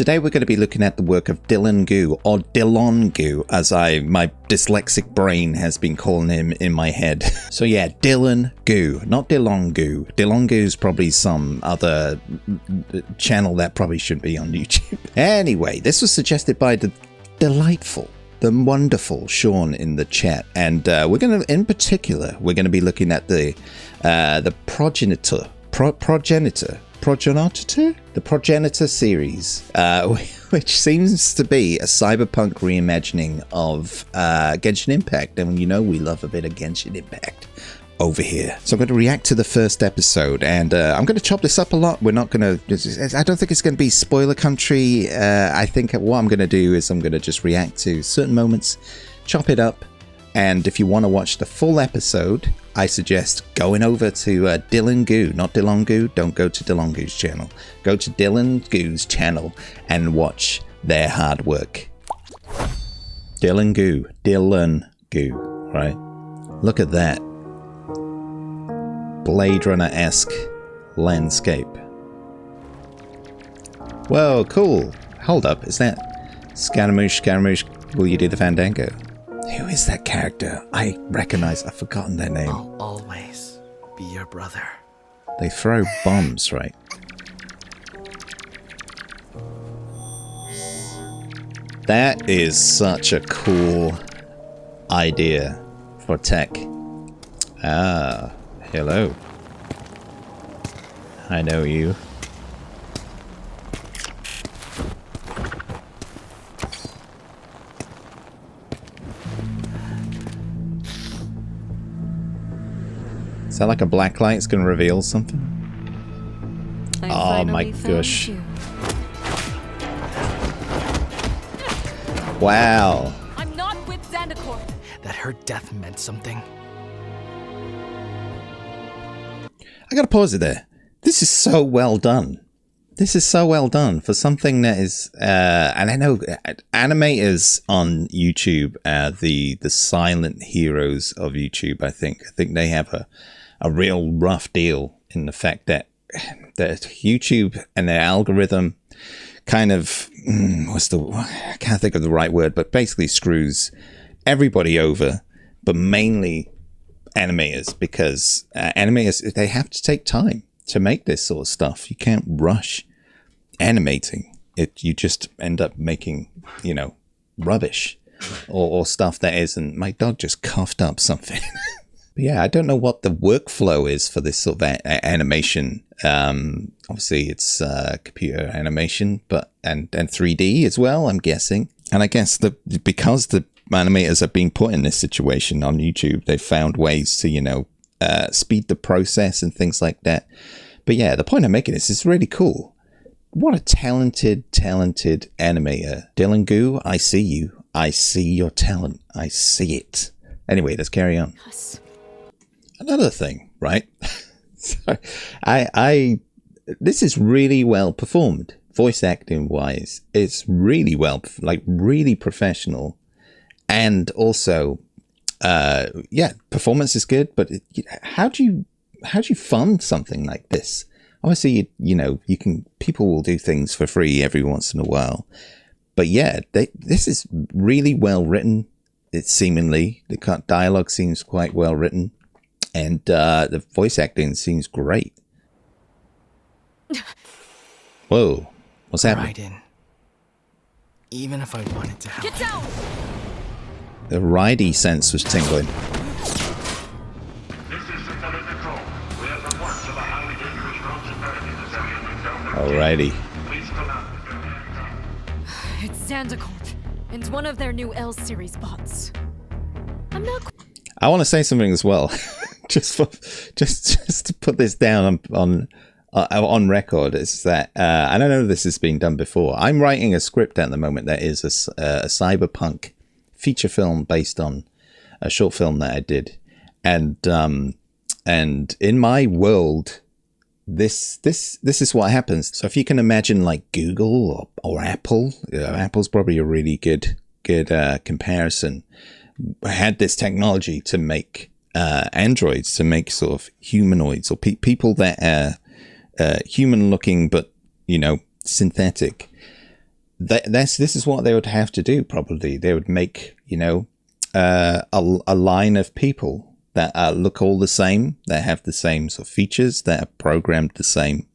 Today we're going to be looking at the work of DillonGoo, or DillonGoo, as my dyslexic brain has been calling him in my head. So yeah, DillonGoo, not DillonGoo. DillonGoo is probably some other channel that probably shouldn't be on YouTube. Anyway, this was suggested by the delightful, the wonderful Sean in the chat, and we're going to, in particular, we're going to be looking at the PROGENITOR series, which seems to be a cyberpunk reimagining of Genshin Impact, and you know we love a bit of Genshin Impact over here. So I'm going to react to the first episode, and I'm going to chop this up a lot. We're not going to, I don't think it's going to be spoiler country. I think what I'm going to do is I'm going to just react to certain moments, chop it up, and if you want to watch the full episode, I suggest going over to DillonGoo, not DillonGoo. Don't go to DillonGoo's channel. Go to DillonGoo's channel and watch their hard work. DillonGoo, right? Look at that Blade Runner-esque landscape. Whoa, cool. Hold up, is that Scaramouche, will you do the fandango? Who is that character? I recognize, I've forgotten their name. I'll always be your brother. They throw bombs, right? That is such a cool idea for tech. Ah, hello. I know you. Is that like a black light? It's going to reveal something? Oh my gosh. Wow. I'm not with Zandakor. That her death meant something. I gotta pause it there. This is so well done. This is so well done for something that is, and I know animators on YouTube, the silent heroes of YouTube. I think they have a real rough deal in the fact that YouTube and their algorithm kind of I can't think of the right word, but basically screws everybody over, but mainly animators, because animators, they have to take time to make this sort of stuff. You can't rush animating it. You just end up making, you know, rubbish or stuff that isn't. My dog just coughed up something. But yeah, I don't know what the workflow is for this sort of animation. Obviously it's computer animation, but and 3D as well, I'm guessing. And I guess because the animators have been put in this situation on YouTube, they've found ways to, you know, speed the process and things like that. But yeah, the point I'm making is really cool. What a talented animator. DillonGoo, I see you. I see your talent. I see it. Anyway, let's carry on. Another thing, right? So, this is really well performed. Voice acting wise, it's really well, like really professional. And also, yeah, performance is good, but how do you fund something like this? Obviously, you know, people will do things for free every once in a while, but yeah, this is really well written. It's seemingly, the dialogue seems quite well written, and the voice acting seems great. Whoa, what's happening? Right in. Even if I wanted to help. Get down! The ridey sense was tingling. Alrighty. It's Zandakor, and one of their new L series bots. I'm not. I want to say something as well, just to put this down on record. Is that I don't know if this has been done before. I'm writing a script at the moment that is a cyberpunk feature film based on a short film that I did, and in my world, this is what happens. So if you can imagine like Google or Apple, Apple's probably a really good comparison. Had this technology to make androids, to make sort of humanoids or people that are human looking but, you know, synthetic. this is what they would have to do. Probably they would make, you know, a line of people that look all the same, that have the same sort of features, that are programmed the same,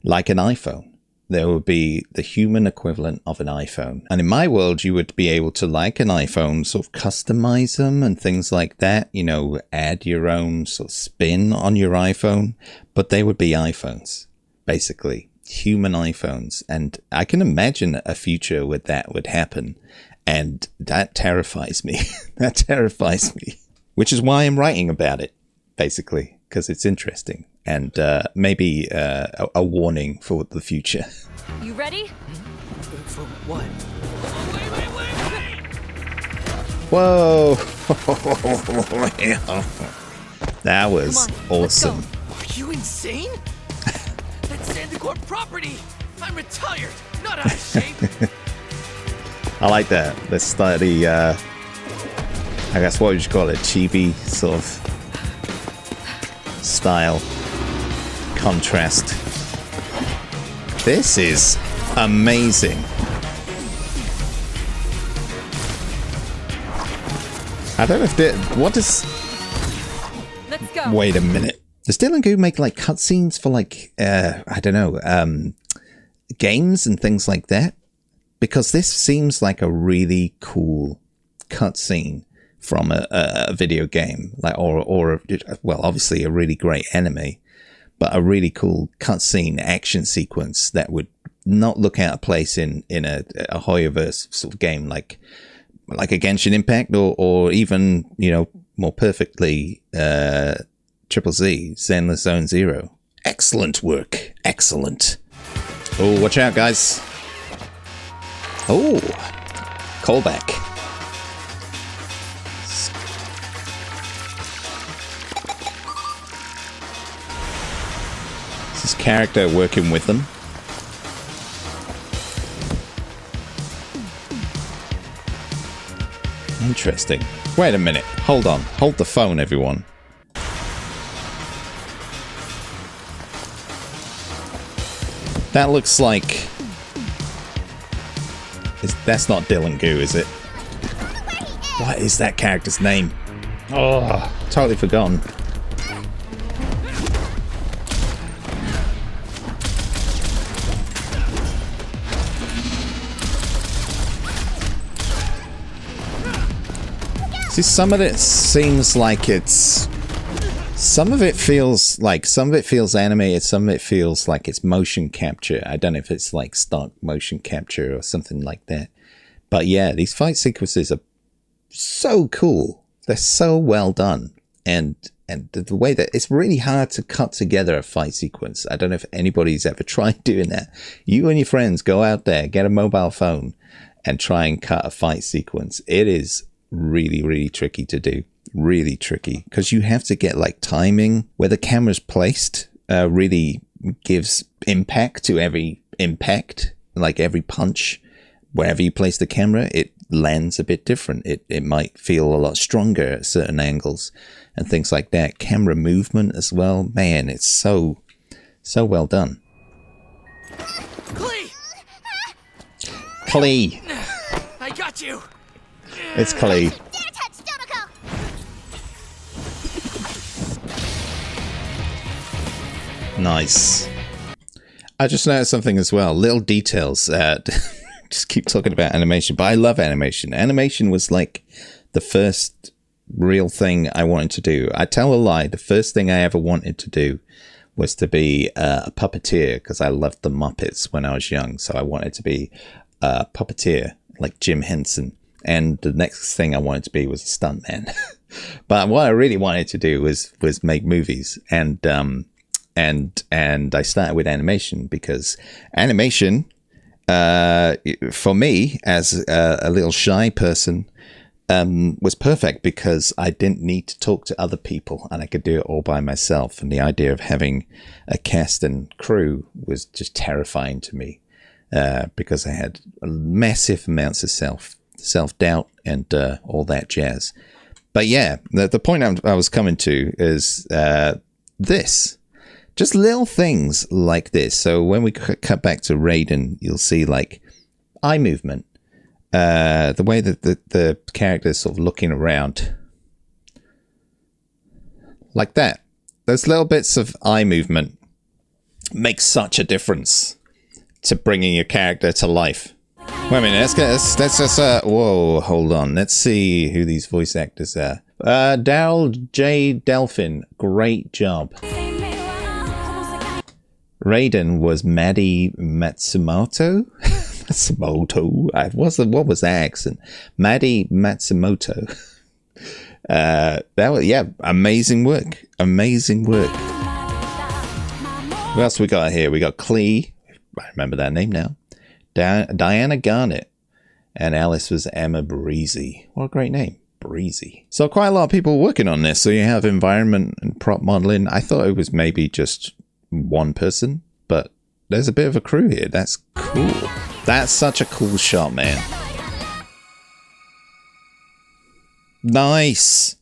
like an iPhone. There would be the human equivalent of an iPhone. And in my world, you would be able to, like an iPhone, sort of customize them and things like that, you know, add your own sort of spin on your iPhone, but they would be iPhones, basically, human iPhones. And I can imagine a future where that would happen. And that terrifies me. That terrifies me, which is why I'm writing about it, basically, because it's interesting. And maybe a warning for the future. You ready? For what? Whoa! That was awesome. Are you insane? That's Sandicorp property. I'm retired, not out of shape. I like that. Let's start the, I guess what would you call it? Chibi sort of style. Contrast. This is amazing. I don't know if what does... Let's go. Wait a minute. Does DillonGoo make like cutscenes for like, I don't know, games and things like that? Because this seems like a really cool cutscene from a video game, like or well, obviously a really great anime. But a really cool cutscene action sequence that would not look out of place in a Hoyoverse sort of game like a Genshin Impact or even, you know, more perfectly Triple Z, Zenless Zone Zero. Excellent work. Excellent. Oh, watch out, guys. Oh, callback. His character working with them. Interesting. Wait a minute. Hold on. Hold the phone, everyone. That looks like... That's not DillonGoo, is it? What is that character's name? Oh, totally forgotten. See, some of it seems like it's... Some of it feels animated, some of it feels like it's motion capture. I don't know if it's like stock motion capture or something like that. But yeah, these fight sequences are so cool. They're so well done. And the way that it's really hard to cut together a fight sequence. I don't know if anybody's ever tried doing that. You and your friends go out there, get a mobile phone and try and cut a fight sequence. It is really, really tricky to do. Really tricky because you have to get like timing where the camera's placed really gives impact to every impact, like every punch. Wherever you place the camera, it lands a bit different. It might feel a lot stronger at certain angles and things like that. Camera movement as well. Man, it's so well done. Klee! I got you! It's Klee. Nice. I just noticed something as well. Little details. Just keep talking about animation, but I love animation. Animation was like the first real thing I wanted to do. I tell a lie. The first thing I ever wanted to do was to be a puppeteer because I loved the Muppets when I was young. So I wanted to be a puppeteer like Jim Henson. And the next thing I wanted to be was a stuntman. But what I really wanted to do was make movies. And I started with animation because animation, for me as a little shy person, was perfect because I didn't need to talk to other people and I could do it all by myself. And the idea of having a cast and crew was just terrifying to me because I had massive amounts of self-doubt and all that jazz. But yeah, the point I was coming to is this. Just little things like this. So when we cut back to Raiden, you'll see like eye movement. The way that the character is sort of looking around. Like that. Those little bits of eye movement make such a difference to bringing your character to life. Wait a minute, let's just, whoa, hold on. Let's see who these voice actors are. Daryl J. Delphin, great job. Raiden was Maddie Matsumoto. Matsumoto. What was that accent? Maddie Matsumoto. That was, yeah, amazing work. Amazing work. What else we got here? We got Klee. I remember that name now. Diana Garnett. And Alice was Emma Breezy. What a great name. Breezy. So quite a lot of people working on this. So you have environment and prop modeling. I thought it was maybe just one person, but there's a bit of a crew here. That's cool. That's such a cool shot, man. Nice.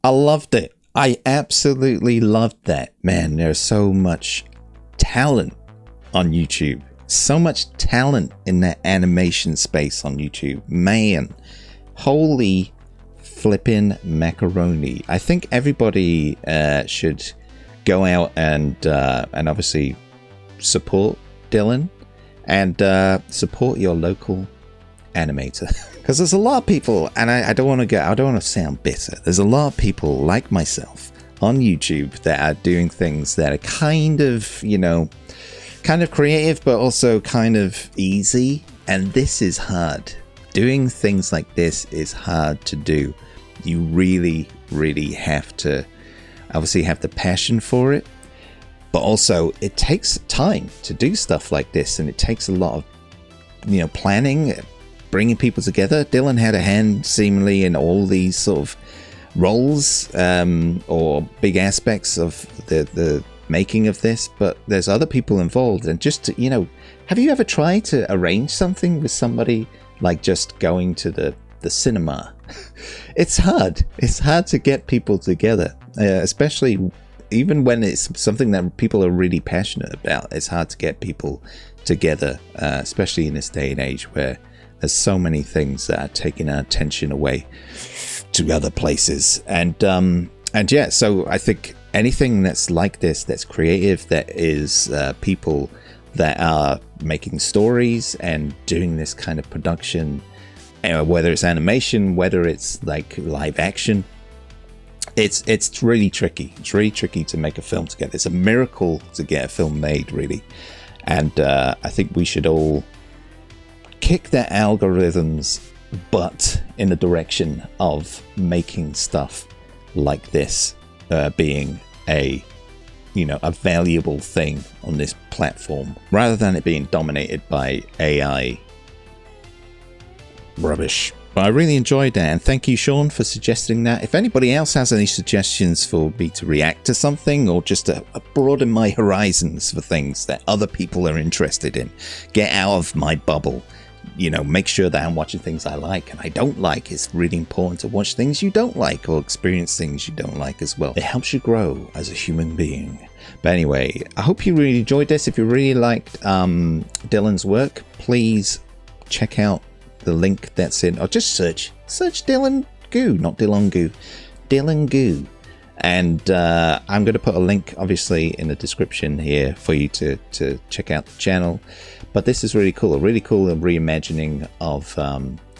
I loved it. I absolutely loved that. Man, there's so much talent on YouTube. So much talent in that animation space on YouTube. Man, holy flipping macaroni. I think everybody should go out and obviously support Dillon and support your local animator. Because there's a lot of people, and I don't want to sound bitter. There's a lot of people like myself on YouTube that are doing things that are kind of, you know, kind of creative, but also kind of easy. And this is hard. Doing things like this is hard to do. You really, really have to obviously have the passion for it. But also it takes time to do stuff like this. And it takes a lot of, you know, planning, bringing people together. Dillon had a hand seemingly in all these sort of roles or big aspects of the making of this, but there's other people involved. And just to, you know, have you ever tried to arrange something with somebody, like just going to the cinema? It's hard to get people together, especially even when it's something that people are really passionate about. It's hard to get people together, especially in this day and age where there's so many things that are taking our attention away to other places. And yeah, so I think anything that's like this, that's creative, that is people that are making stories and doing this kind of production, whether it's animation, whether it's like live action, it's really tricky. It's really tricky to make a film together. It's a miracle to get a film made, really. And I think we should all kick their algorithms butt in the direction of making stuff like this being a, you know, a valuable thing on this platform, rather than it being dominated by AI rubbish. But I really enjoyed that, and thank you, Sean, for suggesting that. If anybody else has any suggestions for me to react to something, or just to broaden my horizons for things that other people are interested in, get out of my bubble, you know, make sure that I'm watching things I like and I don't like. It's really important to watch things you don't like or experience things you don't like as well. It helps you grow as a human being. But anyway, I hope you really enjoyed this. If you really liked Dillon's work, please check out the link that's in, or just search DillonGoo, not DillonGoo, DillonGoo. And I'm going to put a link obviously in the description here for you to check out the channel. But this is really cool, a really cool reimagining of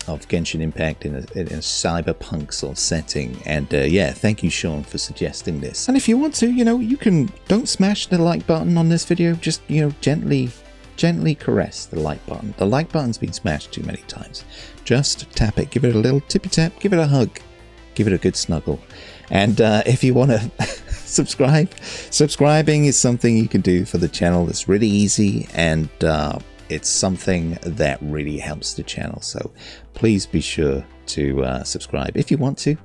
Genshin Impact in a cyberpunk sort of setting. And yeah, thank you, Sean, for suggesting this. And if you want to, you know, you can, don't smash the like button on this video, just, you know, gently caress the like button. The like button's been smashed too many times. Just tap it, give it a little tippy tap, give it a hug, give it a good snuggle. And if you want to subscribing is something you can do for the channel. It's really easy, and it's something that really helps the channel. So please be sure to subscribe if you want to.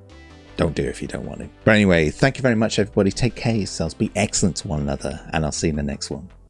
Don't do it if you don't want to. But anyway, thank you very much, everybody. Take care of yourselves. Be excellent to one another, and I'll see you in the next one.